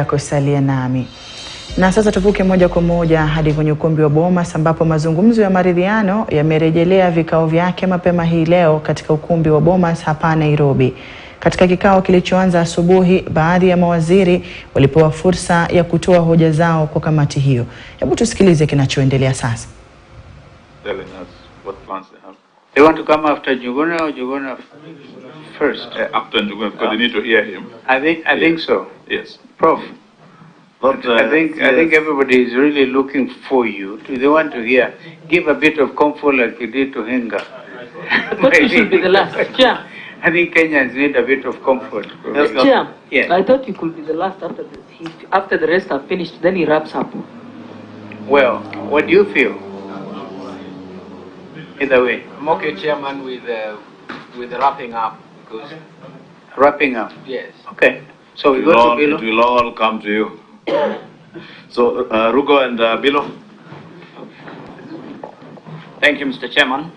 Kusalia nami. Na sasa tuvuke moja kwa moja hadi kwenye ukumbi wa Bomas ambapo mazungumzo ya maridhiano yamerejelea vikao vyake mapema hii leo katika ukumbi wa Bomas hapa Nairobi. Katika kikao kilichoanza asubuhi, baadhi ya mawaziri walipewa fursa ya kutoa hoja zao kwa kamati hiyo. Hebu tusikilize kinachoendelea sasa. Telling us what plans they have. They want to come after Juguna or Juguna first? After Juguna, because they need to hear him. I think so. Yes. Prof. But, I think everybody is really looking for you. They want to hear. Give a bit of comfort like you did to Hinga. But you should be the last. Chair. I think Kenyans need a bit of comfort. Chair, yeah. I thought you could be the last after this. After the rest are finished, then he wraps up. Well, what do you feel? Either way. I'm okay, Chairman, with wrapping up, because... Wrapping up? Yes. Okay. So we it go will, to Bilo? it will all come to you. So, Rugo and Bilo? Thank you, Mr. Chairman.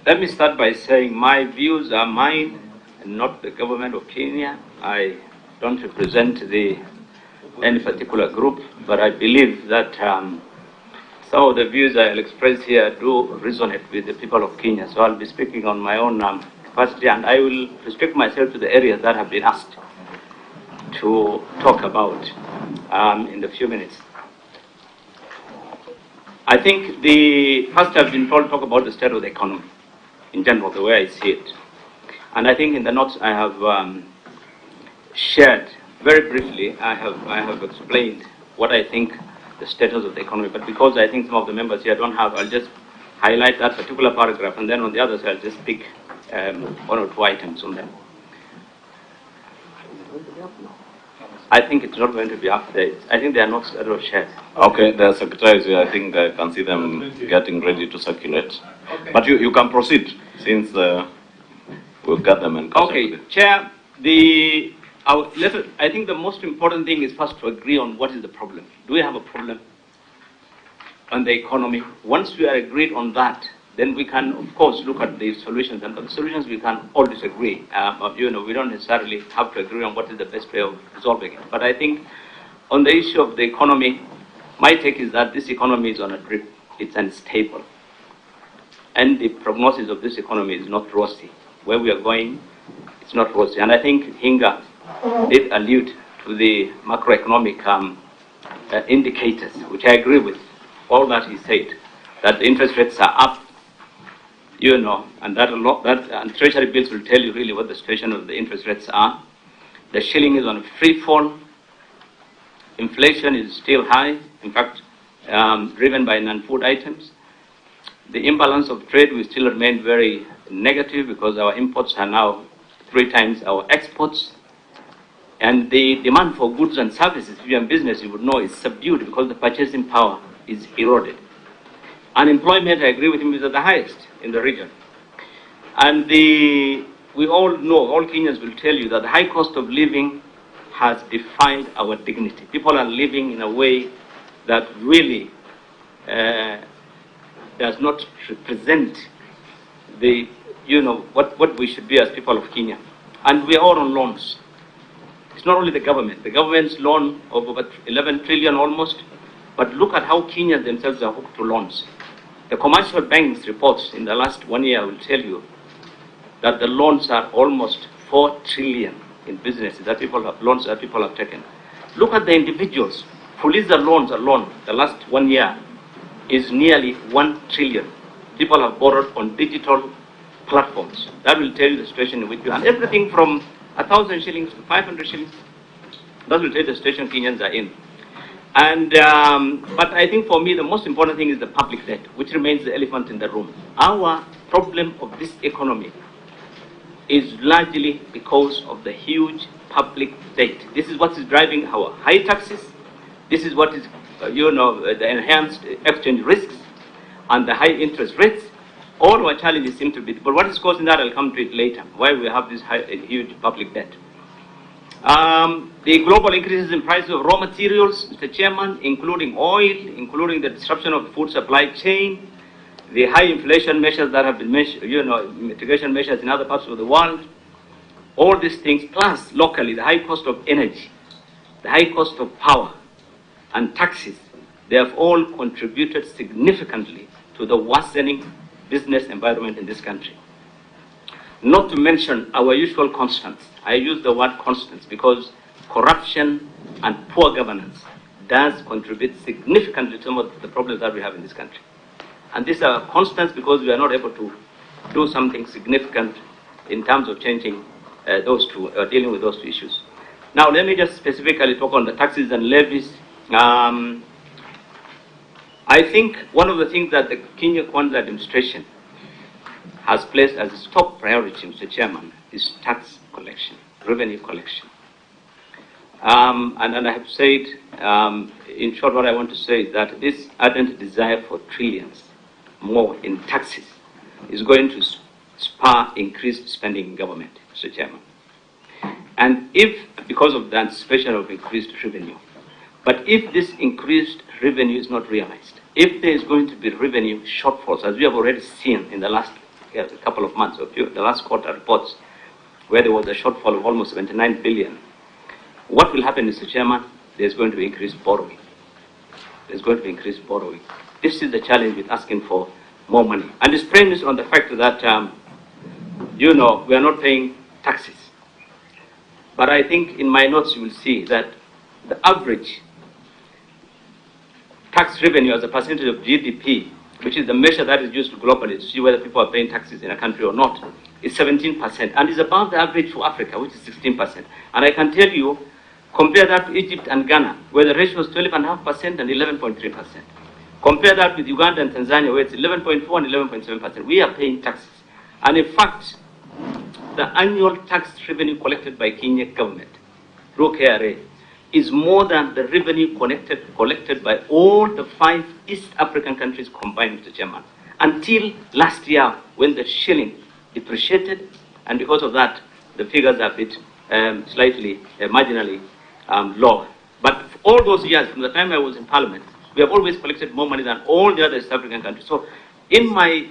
Let me start by saying my views are mine and not the government of Kenya. I don't represent any particular group, but I believe that some of the views I'll express here do resonate with the people of Kenya. So I'll be speaking on my own capacity, and I will restrict myself to the areas that have been asked to talk about in the few minutes. I think first I've been told to talk about the state of the economy in general, the way I see it. And I think in the notes I have shared very briefly, I have explained what I think the status of the economy, but because I think some of the members here don't have, I'll just highlight that particular paragraph, and then on the other side I'll just pick one or two items on them. I think it's not going to be up there. I think they are not shared. Okay, the secretaries here, I think I can see them getting ready to circulate. Okay. But you can proceed, since we've got them in. Okay, Chair, I think the most important thing is first to agree on what is the problem. Do we have a problem on the economy? Once we are agreed on that, then we can, of course, look at the solutions. And the solutions we can all disagree. We don't necessarily have to agree on what is the best way of resolving it. But I think on the issue of the economy, my take is that this economy is on a drip. It's unstable. And the prognosis of this economy is not rosy. Where we are going, it's not rosy. And I think Hinga did allude to the macroeconomic indicators, which I agree with all that he said, that the interest rates are up, and and treasury bills will tell you really what the situation of the interest rates are. The shilling is on a free fall. Inflation is still high, in fact, driven by non-food items. The imbalance of trade will still remain very negative because our imports are now 3 times our exports. And the demand for goods and services, if you're in business, you would know, is subdued because the purchasing power is eroded. Unemployment, I agree with him, is at the highest in the region. And we all know, all Kenyans will tell you that the high cost of living has defied our dignity. People are living in a way that really does not represent what we should be as people of Kenya. And we are all on loans. It's not only the government. The government's loan of about 11 trillion almost, but look at how Kenyans themselves are hooked to loans. The commercial banks reports in the last 1 year will tell you that the loans are almost 4 trillion in businesses loans that people have taken. Look at the individuals. Fuliza loans alone, the last 1 year, is nearly 1 trillion. People have borrowed on digital platforms. That will tell you the situation in which you are. And everything from 1,000 shillings to 500 shillings, that will tell you the situation Kenyans are in. And but I think for me the most important thing is the public debt, which remains the elephant in the room. Our problem of this economy is largely because of the huge public debt. This is what is driving our high taxes. This is what is, the enhanced exchange risks and the high interest rates. All our challenges seem to be, but what is causing that, I'll come to it later, why we have this huge public debt. The global increases in prices of raw materials, Mr. Chairman, including oil, including the disruption of the food supply chain, the high inflation measures that have been, mitigation measures in other parts of the world, All these things, plus locally, the high cost of energy, the high cost of power, and taxes, they have all contributed significantly to the worsening business environment in this country. Not to mention our usual constants. I use the word constants because corruption and poor governance does contribute significantly to some of the problems that we have in this country. And these are constants because we are not able to do something significant in terms of changing those two, dealing with those two issues. Now, let me just specifically talk on the taxes and levies. I think one of the things that the Kenya Kwanza administration has placed as its top priority, Mr. Chairman, is tax collection, revenue collection. And I have said, in short, what I want to say is that this ardent desire for trillions more in taxes is going to spur increased spending in government, Mr. Chairman. And if, because of the anticipation of increased revenue, but if this increased revenue is not realized, if there is going to be revenue shortfalls, as we have already seen in the last couple of months, or the last quarter reports, where there was a shortfall of almost 79 billion, what will happen, Mr. Chairman? There's going to be increased borrowing. There's going to be increased borrowing. This is the challenge with asking for more money. And it's premised on the fact that, we are not paying taxes. But I think in my notes you will see that the average tax revenue as a percentage of GDP, which is the measure that is used globally to see whether people are paying taxes in a country or not, is 17%, and is above the average for Africa, which is 16%. And I can tell you, compare that to Egypt and Ghana, where the ratio is 12.5% and 11.3%. Compare that with Uganda and Tanzania, where it's 11.4 and 11.7%. We are paying taxes. And in fact, the annual tax revenue collected by Kenya government through KRA is more than the revenue collected by all the 5 East African countries combined, Mr. Chairman, until last year when the shilling depreciated, and because of that, the figures are a bit slightly, marginally lower. But for all those years, from the time I was in Parliament, we have always collected more money than all the other East African countries. So in my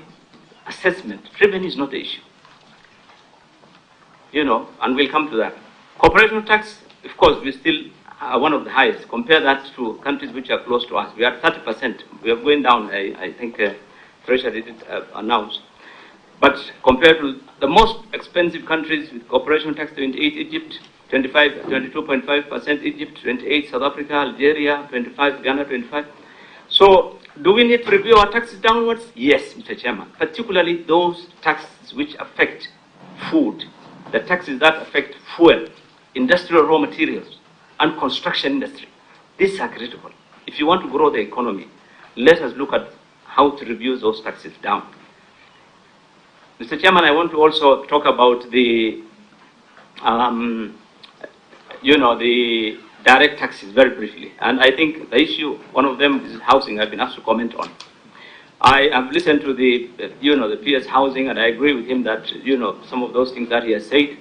assessment, revenue is not the issue. And we'll come to that. Corporation tax, of course, we still are one of the highest. Compare that to countries which are close to us. We are 30%. We are going down, I think Treasury did announce. But compared to the most expensive countries with corporation tax, 28 Egypt, 22.5% Egypt, 28 South Africa, Algeria, 25 Ghana, 25. So do we need to review our taxes downwards? Yes, Mr. Chairman. Particularly those taxes which affect food, the taxes that affect fuel, industrial raw materials, and construction industry. These are critical. If you want to grow the economy, let us look at how to review those taxes down. Mr. Chairman, I want to also talk about the, the direct taxes very briefly. And I think the issue, one of them is housing. I've been asked to comment on. I have listened to the, the PS housing, and I agree with him that, some of those things that he has said.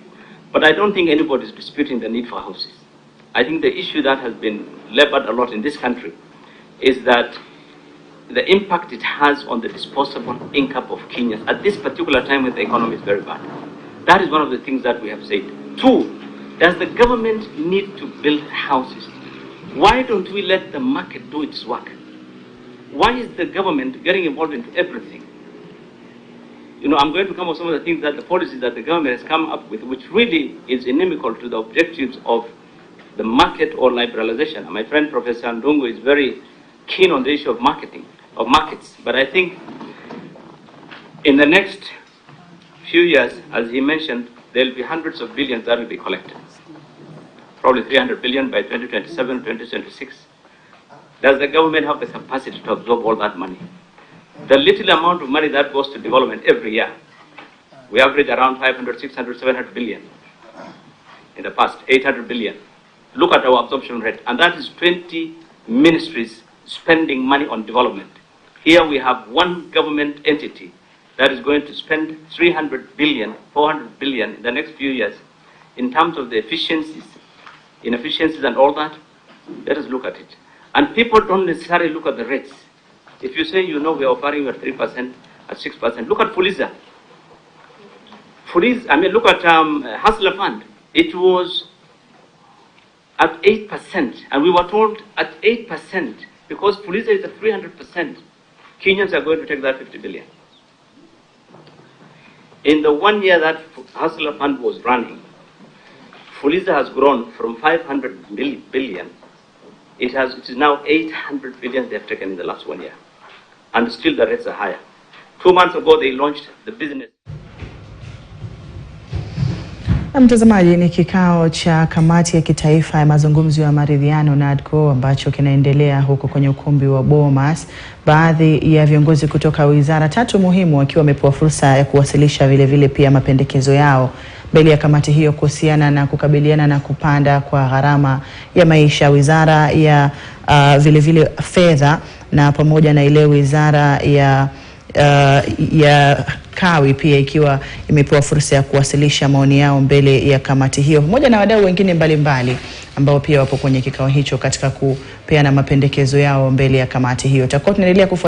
But I don't think anybody is disputing the need for houses. I think the issue that has been labored a lot in this country is that the impact it has on the disposable income of Kenyans at this particular time when the economy is very bad. That is one of the things that we have said. 2, does the government need to build houses? Why don't we let the market do its work? Why is the government getting involved into everything? I'm going to come up with some of the things that the policies that the government has come up with, which really is inimical to the objectives of the market or liberalization. And my friend Professor Ndungu is very keen on the issue of markets. But I think in the next few years, as he mentioned, there will be hundreds of billions that will be collected. Probably 300 billion by 2027, 2026. Does the government have the capacity to absorb all that money? The little amount of money that goes to development every year, we average around 500, 600, 700 billion. In the past, 800 billion. Look at our absorption rate, and that is 20 ministries spending money on development. Here we have one government entity that is going to spend 300 billion, 400 billion in the next few years in terms of the inefficiencies and all that. Let us look at it. And people don't necessarily look at the rates. If you say, we are offering you at 3%, at 6%, look at Fuliza. police, I mean, look at Hustler Fund. It was at 8%, and we were told at 8%, because police is at 300%, Kenyans are going to take that 50 billion. In the 1 year that Hustler Fund was running, police has grown from 500 billion. It is now 800 billion they have taken in the last 1 year. And still the rates are higher. 2 months ago, they launched the business. Mtazamaji, ni kikao cha kamati ya kitaifa ya mazungumzo ya maridhiano NADCO ambacho kinaendelea huko kwenye ukumbi wa Bomas. Baadhi ya viongozi kutoka wizara tatu muhimu wakiwa wamepewa fursa ya kuwasilisha vile pia mapendekezo yao mbele ya kamati hiyo kuhusiana na kukabiliana na kupanda kwa gharama ya maisha. Wizara ya vile fedha na pamoja na ile wizara ya kawi pia ikiwa imepewa fursa ya kuwasilisha maoni yao mbele ya kamati hiyo, pamoja na wadau wengine mbalimbali ambao pia wapo kwenye kikao hicho katika kupeana mapendekezo yao mbele ya kamati hiyo. Tutakuwa tunaendelea